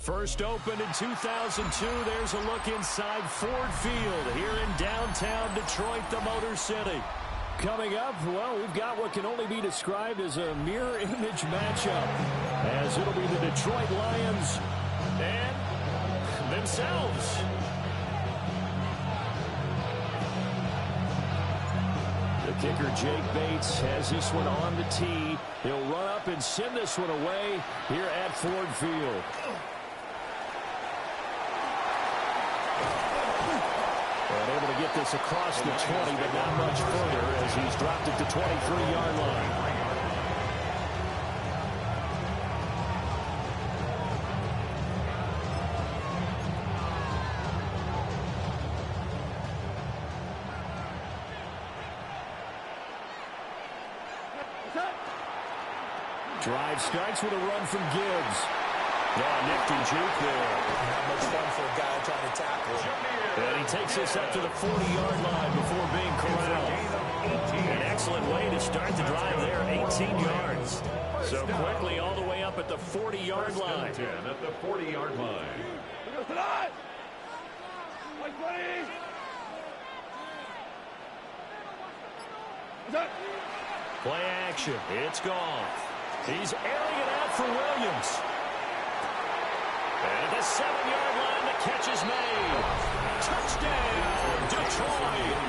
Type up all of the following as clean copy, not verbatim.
First opened in 2002. There's a look inside Ford Field here in downtown Detroit, the Motor City. Coming up, well, we've got what can only be described as a mirror image matchup, as it'll be the Detroit Lions and themselves. The kicker, Jake Bates, has this one on the tee. He'll run up and send this one away here at Ford Field. And able to get this across the 20, but not much further as he's dropped it to 23-yard line. Drive starts with a run from Gibbs. Oh, nifty juke there. Not much fun for a guy trying to tackle. And he takes this up to the 40-yard line before being corralled. An excellent way to start the drive there, 18 yards. So quickly all the way up at the 40-yard line. 10 at the 40-yard line. Play action. It's gone. He's airing it out for Williams. At the 7-yard line, the catch is made. Touchdown, Detroit.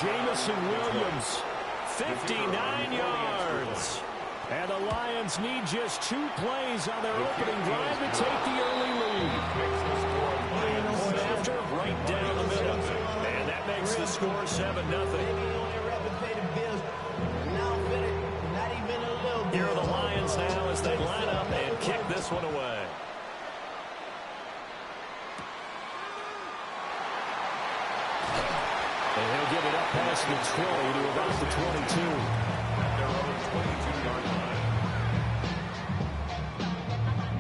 Jamison Williams, 59 yards. And the Lions need just 2 plays on their opening drive to take the early lead. Point after, right down the middle. And that makes the score 7-0. Here are the Lions now as they line up and kick this one away. And he'll get it up past the 20 to about the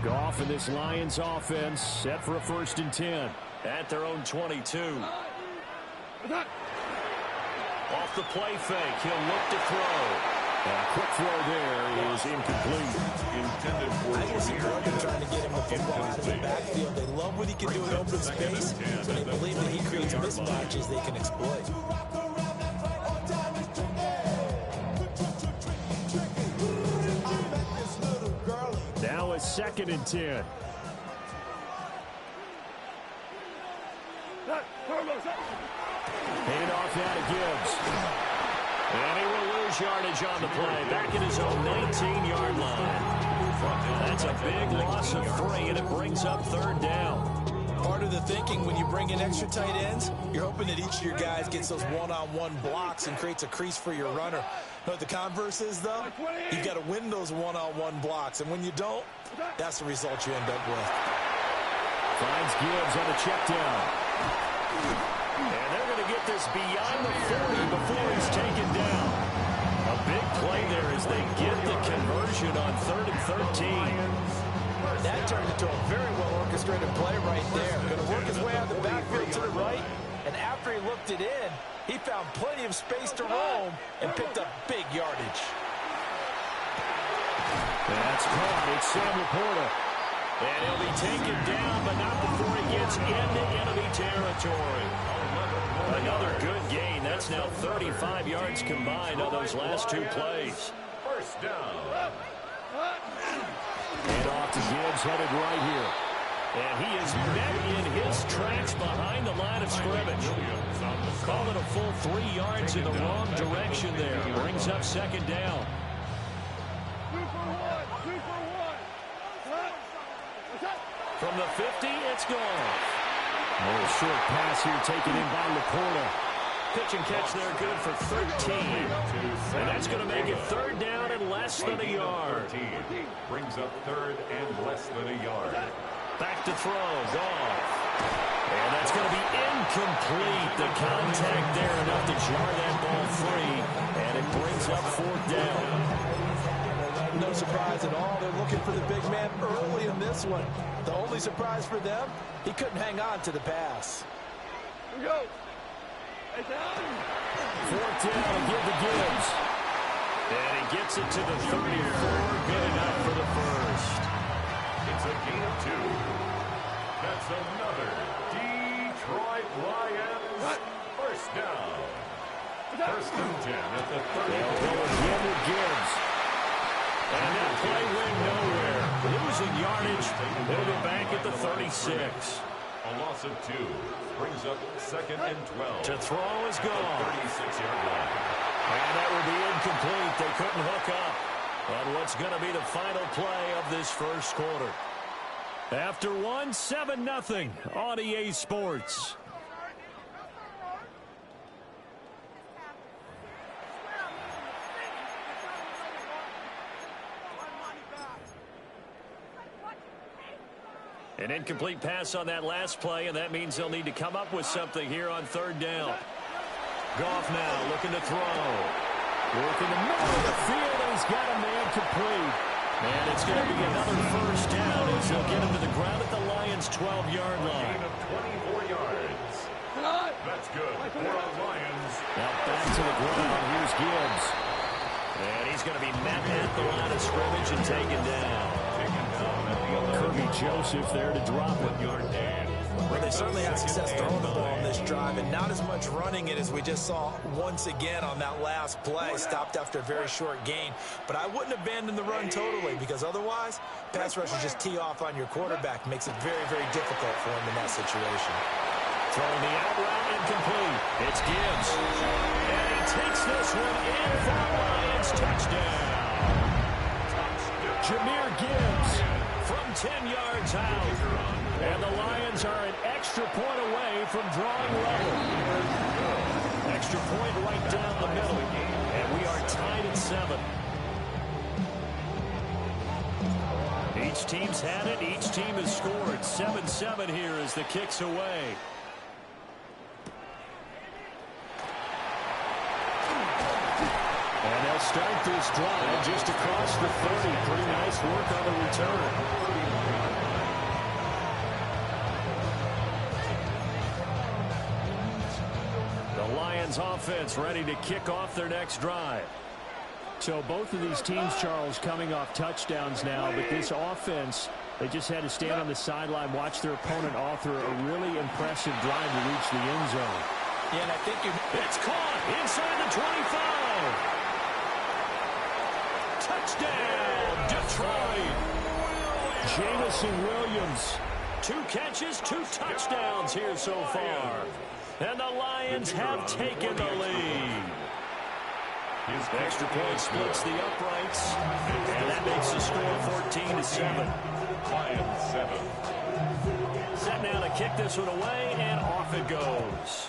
22. Goff and this Lions offense set for a 1st and 10 at their own 22. Off the play fake, he'll look to throw. A quick throw there is incomplete. Intended for I can see Oregon trying to get him the football out of the backfield. They love what he can do in open space, so they believe that he creates mismatches they can exploit. Now a 2nd and 10. Hand off now to Gibbs. And he will lose yardage on the play. Back at his own 19-yard line. That's a big loss of 3, and it brings up 3rd down. Part of the thinking when you bring in extra tight ends, you're hoping that each of your guys gets those one-on-one blocks and creates a crease for your runner. You know what the converse is, though? You've got to win those one-on-one blocks, and when you don't, that's the result you end up with. Finds Gibbs on the check down. And they're going to get this beyond the 40 before he's taken down. A big play there as they get the conversion on 3rd and 13. That turned into a very well-orchestrated play right there. Going to work his way out the backfield to the right, and after he looked it in, he found plenty of space to roam and picked up big yardage. That's caught. It's Sam Laporta. And he'll be taken down, but not before he gets into enemy territory. Another good gain. That's now 35 yards combined on those last 2 plays. First down. And off to Gibbs, headed right here. And he is met in his tracks behind the line of scrimmage. Call it a full 3 yards in the wrong direction there. Brings up 2nd down. From the 50, it's gone. A little short pass here taken in by Laporta. Pitch and catch there, good for 13. And that's going to make it 3rd down and less than a yard. Brings up 3rd and less than a yard. Back to throw, Goff. And that's going to be incomplete. The contact there enough to jar that ball free. And it brings up 4th down. No surprise at all. They're looking for the big man early in this one. The only surprise for them, he couldn't hang on to the pass. Here we go. 4th down and give to Gibbs. And he gets it to the 34. Good enough for the first. It's a gain of 2. That's another Detroit Lions first down. First and 10 at the 30. They'll go again with Gibbs. And that play went nowhere. Losing yardage. They'll go back at the 36. A loss of 2 brings up second and 12. To throw is gone. 36-yard line. And that will be incomplete. They couldn't hook up. And what's going to be the final play of this first quarter? After one, 7-0 on EA Sports. An incomplete pass on that last play, and that means they'll need to come up with something here on third down. Goff now looking to throw. Working the middle of the field, and he's got a man complete. And it's going to be another first down as they'll get him to the ground at the Lions' 12-yard line. Gain of 24 yards. That's good for the Lions. Now back to the ground. Here's Gibbs. And he's going to be met at the line of scrimmage and taken down. Kirby Joseph there to drop it. Well, they certainly had success throwing the ball on this drive, and not as much running it as we just saw once again on that last play. Stopped after a very short gain. But I wouldn't abandon the run totally, because otherwise, pass rushers just tee off on your quarterback. Makes it very, very difficult for him in that situation. Throwing the out route incomplete. It's Gibbs. And he takes this one in for the Lions. Touchdown. Jahmyr Gibbs from 10 yards out. And the Lions are an extra point away from drawing level. Extra point right down the middle. And we are tied at 7. Each team's had it. Each team has scored. 7-7 here as the kick's away. And they'll start this drive just across the 30. Pretty nice work on the return. The Lions offense ready to kick off their next drive. So both of these teams, Charles, coming off touchdowns now, but this offense, they just had to stand on the sideline, watch their opponent author a really impressive drive to reach the end zone. Yeah, and I think it's caught inside the 25. Touchdown, Detroit. Jamison Williams. 2 catches, 2 touchdowns here so far. And the Lions have taken the lead. His extra point splits the uprights. And that makes the score 14-7. Lions 7. Set now to kick this one away, and off it goes.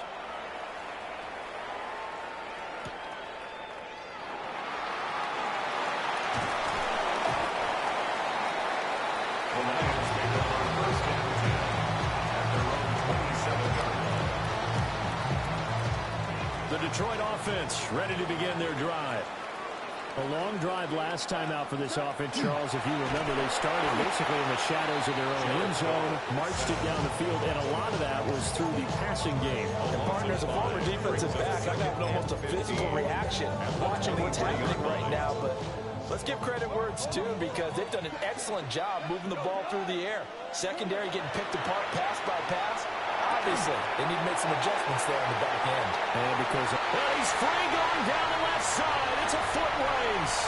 The Detroit offense ready to begin their drive. A long drive last time out for this offense, Charles. If you remember, they started basically in the shadows of their own end zone, marched it down the field, and a lot of that was through the passing game. And partners, a former defensive back, I'm having almost a physical reaction watching what's happening right now. But let's give credit where it's due, because they've done an excellent job moving the ball through the air. Secondary getting picked apart pass by pass. Obviously, they need to make some adjustments there on the back end. And because he's free going down the left side. It's a foot race.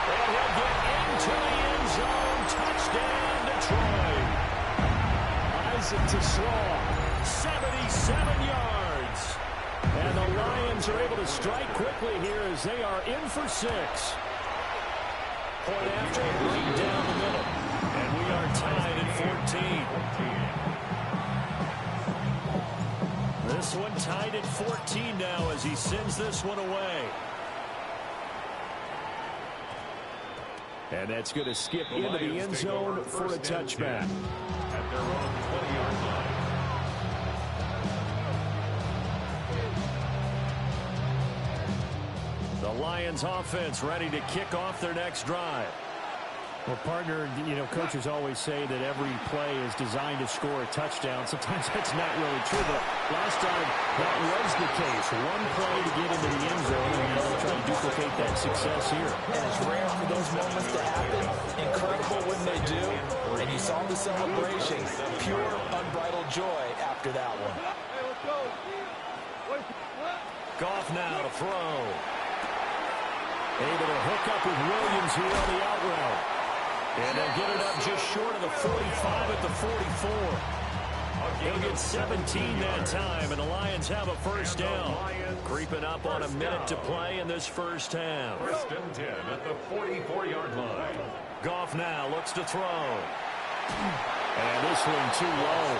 And he'll get into the end zone. Touchdown, Detroit. Isaac to Slaw. 77 yards. And the Lions are able to strike quickly here as they are in for 6. Point after, right down the middle. And we are tied at 14. This one tied at 14 now as he sends this one away. And that's going to skip into the end zone for a touchback. At their own 20-yard line. The Lions offense ready to kick off their next drive. Well, partner, you know, coaches always say that every play is designed to score a touchdown. Sometimes that's not really true, but last time that was the case. One play to get into the end zone, and they'll try to to duplicate that success here. And it's rare for those moments to happen. Incredible when they do. And you saw the celebration. Pure, unbridled joy after that one. Goff now to throw. Able to hook up with Williams here on the out route. And they'll get it up just short of the 45 at the 44. He'll get 17 that time, and the Lions have a first down. Creeping up on a minute to play in this first half. First and 10 at the 44-yard line. Goff now looks to throw. And this one too low.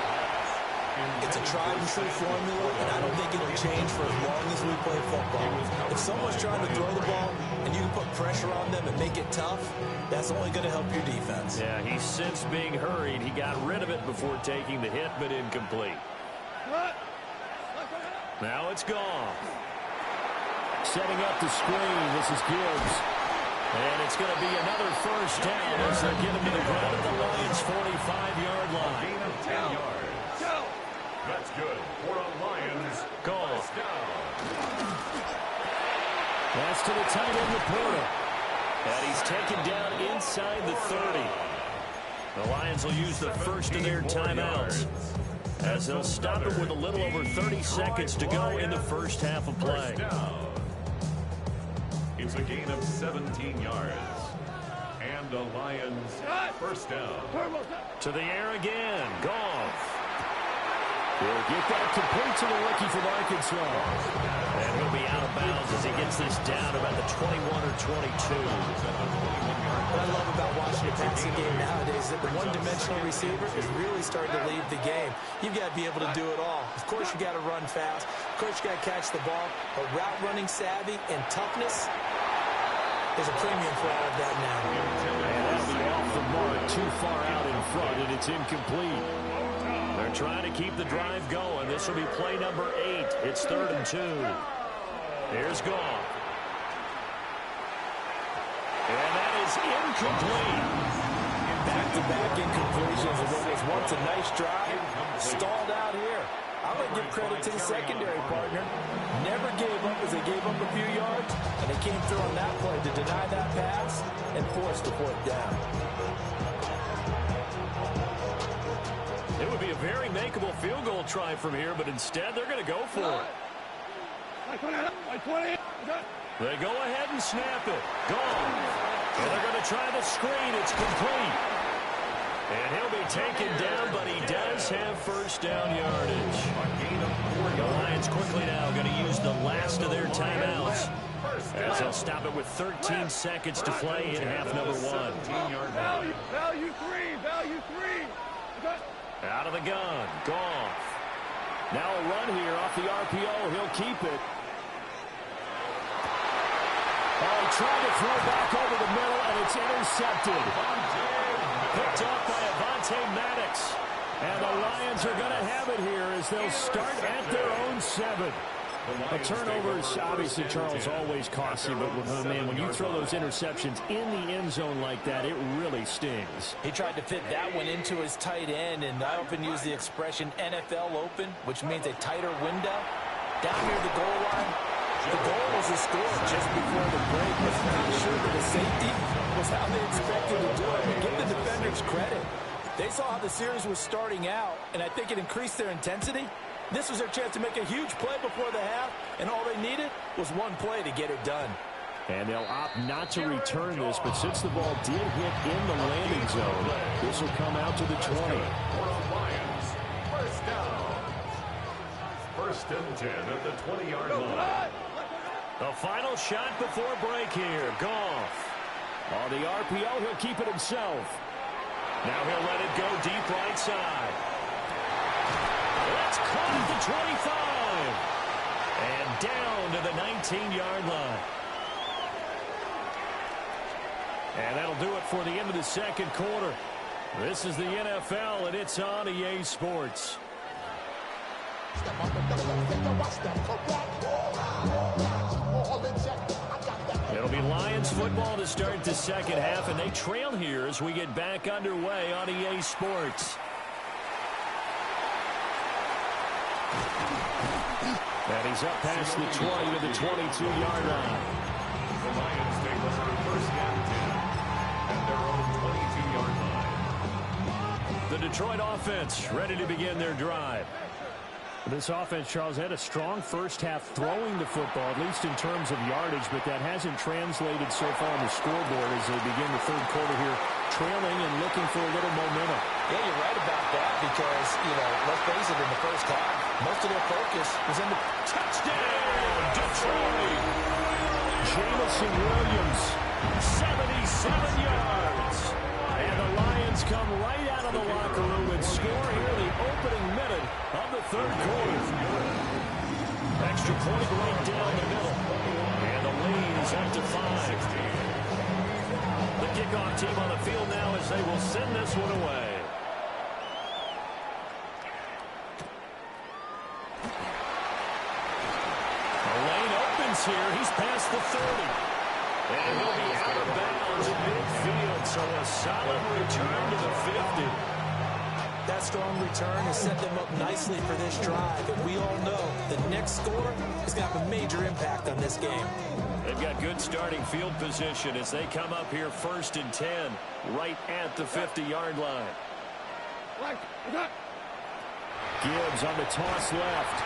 It's a tried and true formula, and I don't think it'll change for as long as we play football. If someone's trying to throw the ball and you can put pressure on them and make it tough, that's only going to help your defense. Yeah, he's since being hurried. He got rid of it before taking the hit, but incomplete. Now it's gone. Setting up the screen. This is Gibbs. And it's going to be another first down as they get him to the ground at the Lions' 45-yard line. Gain of 10 yards. That's good for a Lions. Goff. Down. Pass to the tight end, Laporta. And he's taken down inside the 30. The Lions will use the first of their timeouts as they'll stop it with a little over 30 seconds to go in the first half of play. It's a gain of 17 yards. And the Lions first down. To the air again. Goff. He'll get that complete to the rookie from Arkansas. And he'll be out of bounds as he gets this down about the 21 or 22. What I love about watching a passing game nowadays is that the one-dimensional receiver is really starting to lead the game. You've got to be able to do it all. Of course, you got to run fast. Of course, you got to catch the ball. But route running savvy and toughness, there's a premium for all of that now. And that'll be off the mark, too far out in front, and it's incomplete. They're trying to keep the drive going. This will be play number 8. It's 3rd and 2. Here's Goff. And that is incomplete. Back-to-back incompletions of what was once a nice drive. Stalled out here. I'm going to give credit to the secondary partner. Never gave up as they gave up a few yards, and they came through on that play to deny that pass and force the fourth down. It would be a very makeable field goal try from here, but instead they're going to go for it. They go ahead and snap it. Gone. And they're going to try the screen. It's complete. And he'll be taken down, but he does have first down yardage. The Lions quickly now going to use the last of their timeouts as they'll stop it with 13 seconds to play in half number 1. Value three. Out of the gun. Goff. Now a run here off the RPO. He'll keep it. Oh, trying to throw back over the middle, and it's intercepted. Picked off by Avonte Maddox. And the Lions are going to have it here as they'll start at their own 7. The turnovers, obviously, Charles, always costly, but man, when you throw those interceptions in the end zone like that, it really stings. He tried to fit that one into his tight end, and I often use the expression NFL open, which means a tighter window. Down near the goal line, the goal was a score just before the break. Was not sure that the safety was how they expected to do it. But give the defenders credit. They saw how the series was starting out, and I think it increased their intensity. This was their chance to make a huge play before the half, and all they needed was one play to get it done. And they'll opt not to return this, but since the ball did hit in the landing zone, this will come out to the 20. First down. First and 10 at the 20-yard line. The final shot before break here. Goff. On the RPO, he'll keep it himself. Now he'll let it go deep right side. That's caught at the 25. And down to the 19-yard line. And that'll do it for the end of the second quarter. This is the NFL, and it's on EA Sports. It'll be Lions football to start the second half, and they trail here as we get back underway on EA Sports. And he's up past the 20 to the 22-yard line. The Lions take over first and 10 at their own 22-yard line. The Detroit offense ready to begin their drive. This offense, Charles, had a strong first half throwing the football, at least in terms of yardage, but that hasn't translated so far on the scoreboard as they begin the third quarter here, trailing and looking for a little momentum. Yeah, you're right about that because, let's face it, in the first half, most of their focus was in the Touchdown, Detroit! Jamison Williams, 77 yards. And the Lions come right out of the locker room and score here the opening minute of the third quarter. Extra point right down the middle. And the lead is up to 5. The kickoff team on the field now as they will send this one away. The lane opens here. He's past the 30. And he'll be out of bounds at midfield, so a solid return to the 50. That strong return has set them up nicely for this drive, and we all know the next score is going to have a major impact on this game. They've got good starting field position as they come up here first and 10, right at the 50-yard line. Gibbs on the toss left.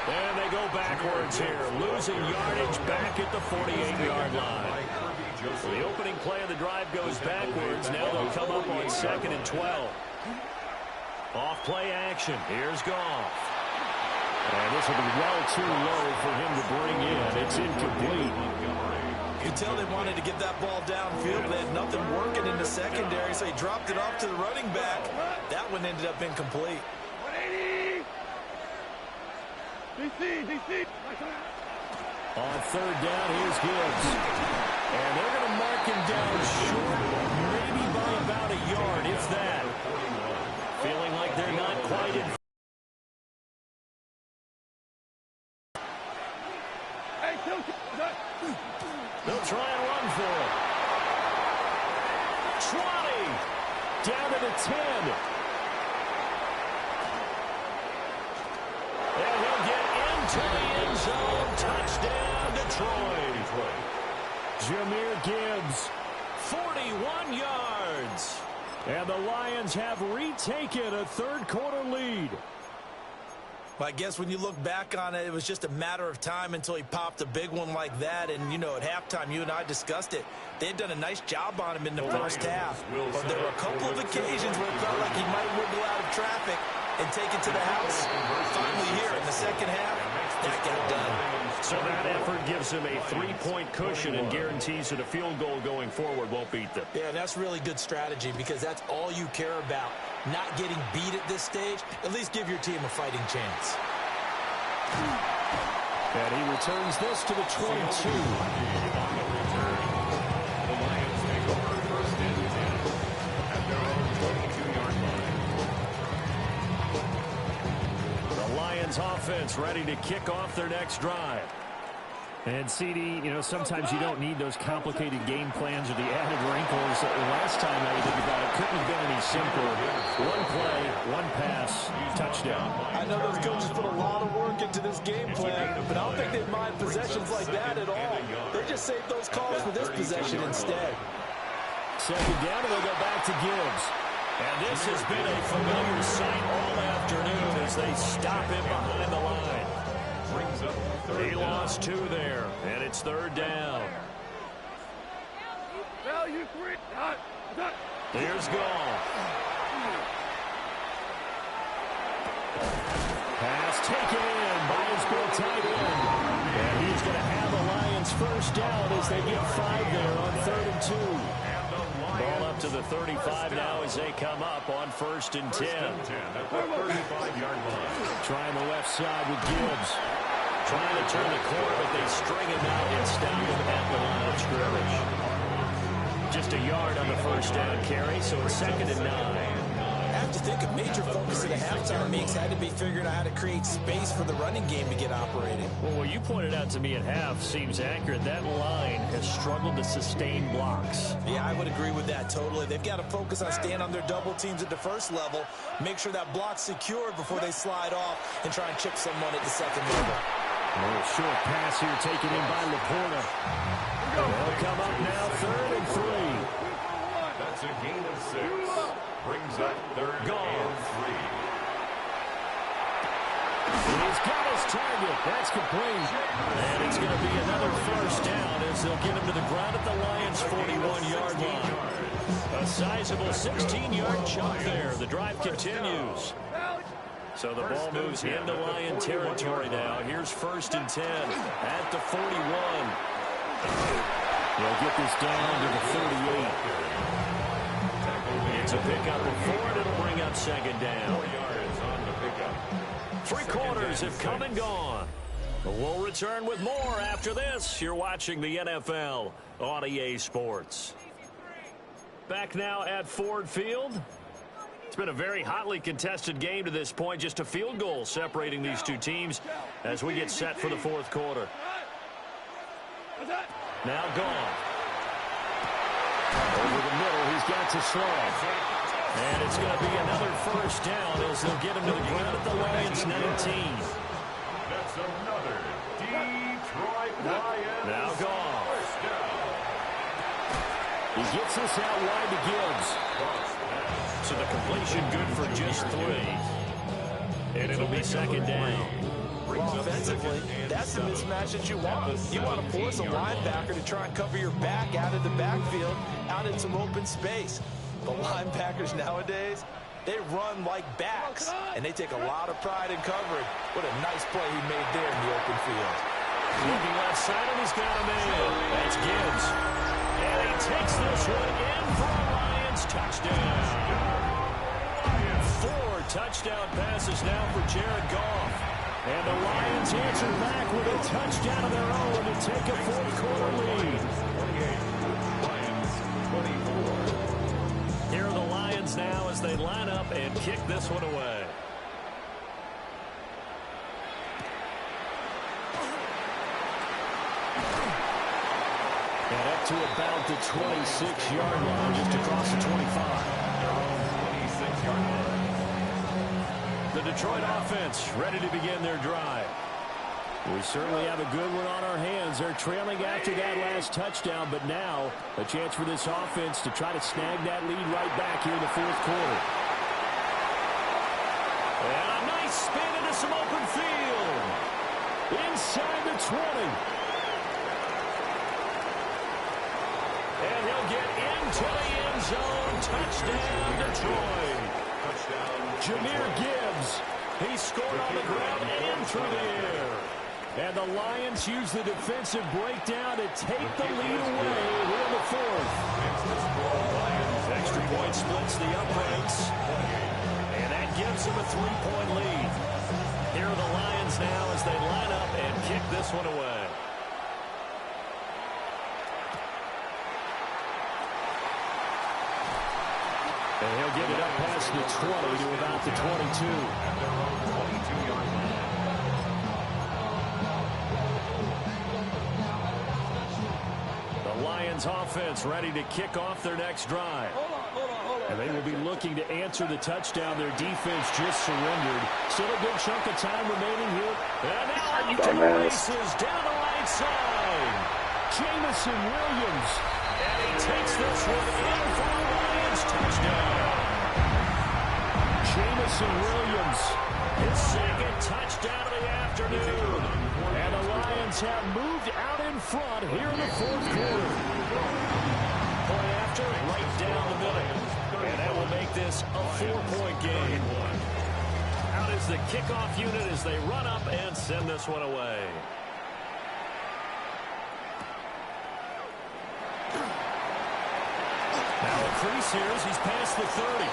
And they go backwards here, losing yardage back at the 48-yard line. So the opening play of the drive goes backwards. Now they'll come up on 2nd and 12. Off play action. Here's Goff. And this will be well too low for him to bring in. It's incomplete. You can tell they wanted to get that ball downfield, but they had nothing working in the secondary, so he dropped it off to the running back. That one ended up incomplete. On third down, here's Gibbs. And they're going to mark him down short, maybe by about a yard, if that. Feeling like they're not quite in. They'll try and run for it. 20. Down to the 10. And he'll get into the end zone. Touchdown, Detroit. Jahmyr Gibbs, 41 yards. And the Lions have retaken a third quarter lead. Well, I guess when you look back on it, it was just a matter of time until he popped a big one like that. And, at halftime, you and I discussed it. They had done a nice job on him in the first half. But there were a couple of occasions where it felt like he might wiggle out of traffic and take it to the house. Finally here in the second half, that got done. So that effort gives him a 3-point cushion and guarantees that a field goal going forward won't beat them. Yeah, that's really good strategy because that's all you care about. Not getting beat at this stage. At least give your team a fighting chance. And he returns this to the 22. The Lions take over first and 10 at their own 22-yard line. The Lions offense ready to kick off their next drive. And CD, sometimes you don't need those complicated game plans or the added wrinkles. Last time I think about it, couldn't have been any simpler. One play, one pass, touchdown. I know those coaches put a lot of work into this game plan, but I don't think they mind possessions like that at all. They just save those calls for this possession instead. Second down, and they'll go back to Gibbs. And this has been a familiar sight all afternoon as they stop him behind the line. He lost 2 there, and it's third down. Here's Goff. Pass taken in by his big tight end. And he's going to have the Lions first down as they get 5 there on 3rd and 2. Ball up to the 35 now as they come up on 1st and 10. At the 35-yard line. Trying the left side with Gibbs. Trying to turn the corner, but they string him out and stop him at the line of scrimmage. Just a yard on the first down carry, so it's 2nd and 9. I have to think a major focus of the halftime mix had to be figuring out how to create space for the running game to get operating. Well, what you pointed out to me at half seems accurate. That line has struggled to sustain blocks. Yeah, I would agree with that totally. They've got to focus on staying on their double teams at the first level, make sure that block's secured before they slide off and try and chip someone at the second level. A little short pass here taken in by Laporta. They'll come up now 3rd and 3. That's a gain of 6. Brings up 3rd and 3. He's got his target. That's complete. And it's going to be another first down as they'll get him to the ground at the Lions' 41-yard line. A sizable 16-yard chunk there. The drive continues. So the ball moves into Lion territory now. Here's 1st and 10 at the 41. They'll get this down to the 38. It's a pickup of 4, and it'll bring up 2nd down. 4 yards on the pickup. 3 quarters have come and gone. We'll return with more after this. You're watching the NFL on EA Sports. Back now at Ford Field. It's been a very hotly contested game to this point. Just a field goal separating these two teams as we get set for the 4th quarter. Now gone. Over the middle, he's got to throw. And it's going to be another first down as they'll get him to the ground at the Lions' 19. That's another Detroit Lions. Now gone. First down. He gets this out wide to Gibbs. So the completion good for just 3. And it'll be 2nd down. Well, offensively, that's the mismatch that you want. You want to force a linebacker to try and cover your back out of the backfield, out in some open space. The linebackers nowadays, they run like backs, and they take a lot of pride in covering. What a nice play he made there in the open field. Looking left side, and he's got him in. That's Gibbs. And he takes this one in for a Lions touchdown. 4 touchdown passes now for Jared Goff. And the Lions answer back with a touchdown of their own to take a 4th quarter lead. 28, Lions 24. Here are the Lions now as they line up and kick this one away. And up to about the 26-yard line, just across the 25. 26-yard line. The Detroit offense ready to begin their drive. We certainly have a good one on our hands. They're trailing after that last touchdown, but now a chance for this offense to try to snag that lead right back here in the 4th quarter. And a nice spin into some open field. Inside the 20. And he'll get into the end zone. Touchdown, Detroit. Touchdown. Jahmyr Gibbs. He scored on the ground and through the air. And the Lions use the defensive breakdown to take the lead away here in the 4th. Extra point splits the uprights. And that gives them a 3-point lead. Here are the Lions now as they line up and kick this one away. And he'll get it up past the 20 to about the 22. At their own 22-yard line. The Lions offense ready to kick off their next drive. And they will be looking to answer the touchdown their defense just surrendered. Still a good chunk of time remaining here. And now off to the races down the right side. Jamison Williams. And he takes this one in for a Lions touchdown. Jamison Williams. His 2nd touchdown of the afternoon. And the Lions have moved out in front here in the 4th quarter. Point after, right down the middle. And that will make this a 4-point game. Out is the kickoff unit as they run up and send this one away. Now a crease here as he's past the 30.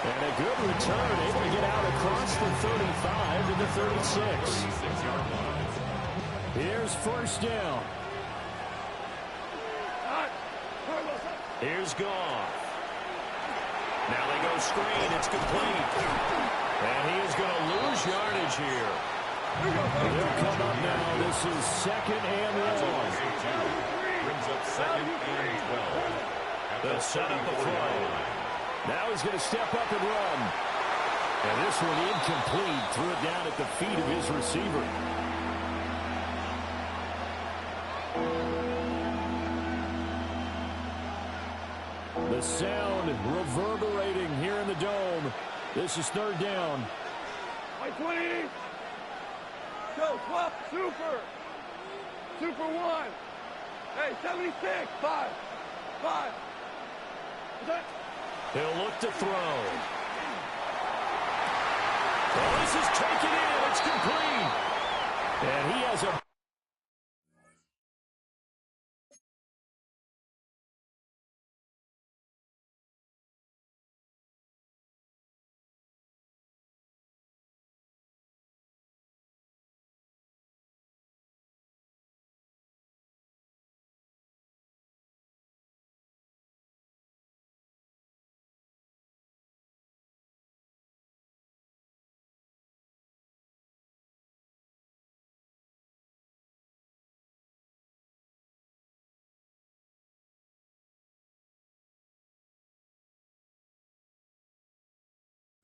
And a good return, able to get out across the 35 to the 36. 36-yard line. Here's 1st down. Here's Goff. Now they go screen. It's complete. And he is going to lose yardage here. They'll come up now. This is 2nd and long. Brings up 2nd and 12. They'll set up a throw. Now he's going to step up and run. And this one incomplete. Threw it down at the feet of his receiver. sound reverberating here in the Dome. This is third down. 20. Go, 12. Super. Super 1. Hey, 76. 5. He'll look to throw. Oh, this is taken in. It's complete. And he has a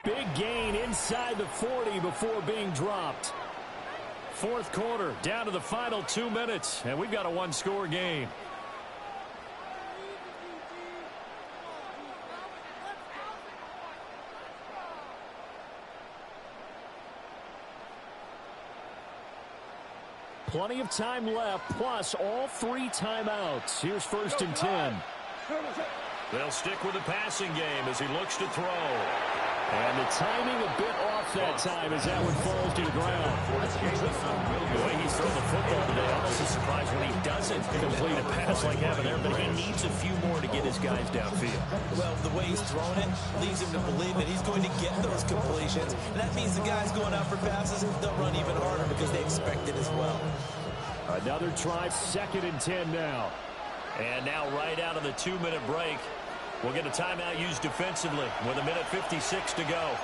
big gain inside the 40 before being dropped. Fourth quarter, down to the final 2 minutes, and we've got a one-score game. Plenty of time left, plus all 3 timeouts. Here's first and 10. They'll stick with the passing game as he looks to throw. And the timing a bit off that time as that one falls to the ground. The way he's thrown the football today, almost a surprise when he doesn't complete a pass like that there, but he needs a few more to get his guys downfield. Well, the way he's thrown it leads him to believe that he's going to get those completions, and that means the guys going out for passes, they'll run even harder because they expect it as well. Another try, second and 10 now. And now right out of the 2-minute break, we'll get a timeout used defensively with 1:56 to go.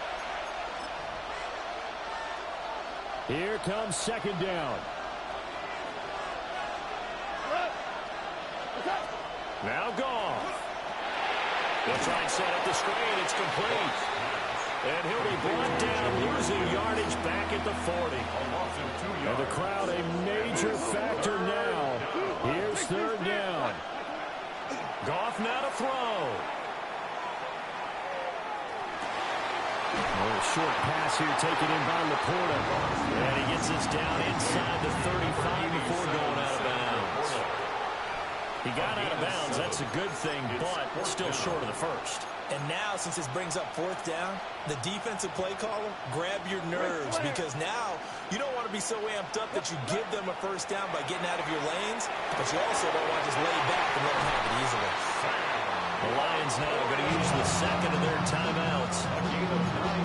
Here comes second down. Now Goff. They'll try and set up the screen. It's complete. And he'll be brought down, losing yardage back at the 40. And the crowd a major factor now. Here's third down. Goff now to throw. A short pass here taken in by Laporta. And he gets this down inside the 35 before going out of bounds. He got out of bounds. That's a good thing, but still short of the first. And now, since this brings up fourth down, the defensive play caller, grab your nerves, because now you don't want to be so amped up that you give them a first down by getting out of your lanes, but you also don't want to just lay back and let them have it easily. The Lions now are going to use the second of their timeouts.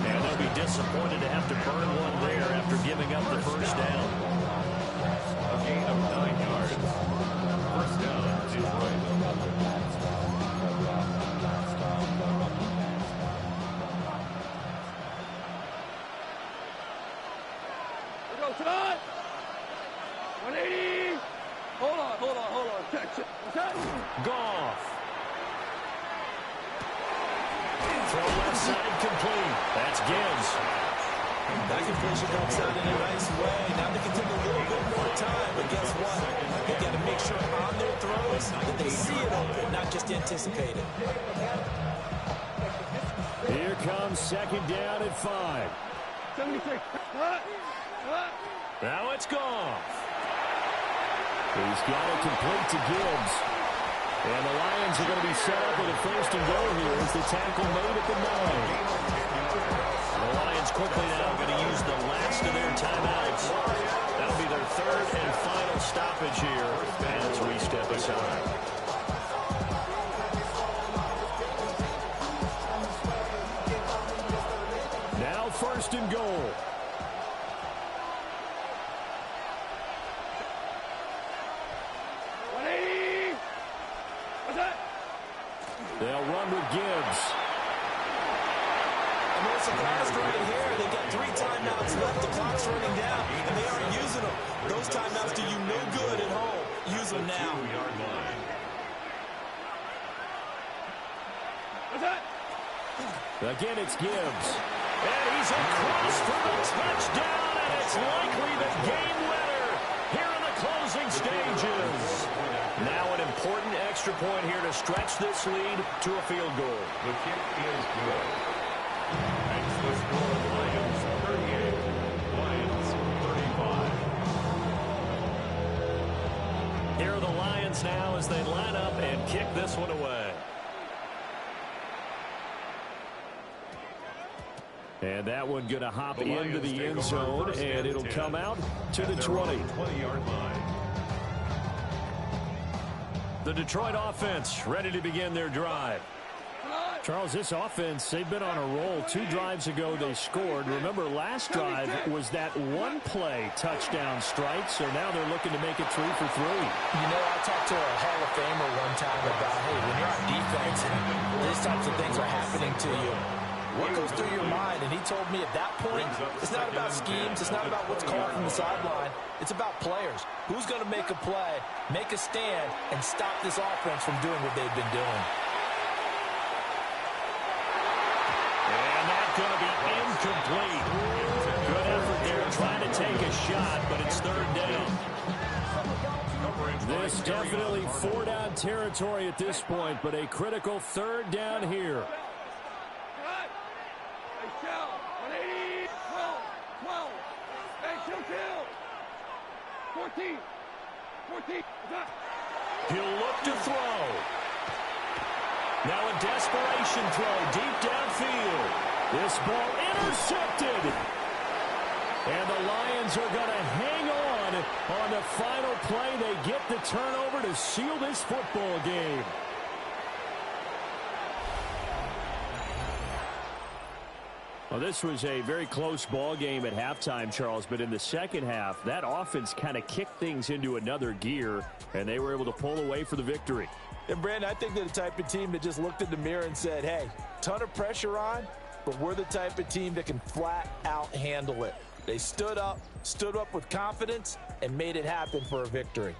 And they'll be disappointed to have to burn one there after giving up the first down. A gain of 9 yards. First down, Detroit. Shot! 180! Hold on. Catch it. Goff. Throw left side complete. That's Gibbs. That completion comes out in a nice way. Now they can take a little bit more time, but guess what? They got to make sure on their throws that they see it open, not just anticipate it. Here comes second down at 5. 76. Now it's Goff. He's got it complete to Gibbs. And the Lions are going to be set up with a first and goal here as the tackle made at the 9. The Lions quickly now going to use the last of their timeouts. That'll be their third and final stoppage here as we step aside. Now first and goal. They'll run with Gibbs. I'm more surprised right here. They've got 3 timeouts left. The clock's running down, and they aren't using them. Those timeouts do you no good at home. Use them now. 2-yard line. Again, it's Gibbs. And he's across for the touchdown, and it's likely the game winner here in the closing stages. Now an important extra extra point here to stretch this lead to a field goal. The kick is good. Makes the score Lions 38, Lions 35. Here are the Lions now as they line up and kick this one away. And that one going to hop into the end zone, and it'll come out to the 20. 20-yard line. The Detroit offense ready to begin their drive. Charles, this offense, they've been on a roll. 2 drives ago they scored. Remember, last drive was that one-play touchdown strike, so now they're looking to make it 3 for 3. You know, I talked to a Hall of Famer one time about, hey, when you're on defense and these types of things are happening to you, what goes through your mind? And he told me at that point, it's not about schemes, it's not about what's called from the sideline, it's about players. Who's going to make a play, make a stand, and stop this offense from doing what they've been doing? And that's going to be incomplete. Good effort there trying to take a shot, but it's third down. This definitely 4-down territory at this point, but a critical third down here. 14. He'll look to throw. Now a desperation throw deep downfield. This ball intercepted. And the Lions are going to hang on the final play. They get the turnover to seal this football game. Well, this was a very close ball game at halftime, Charles, but in the second half, that offense kind of kicked things into another gear, and they were able to pull away for the victory. And, Brandon, I think they're the type of team that just looked in the mirror and said, hey, ton of pressure on, but we're the type of team that can flat out handle it. They stood up with confidence, and made it happen for a victory.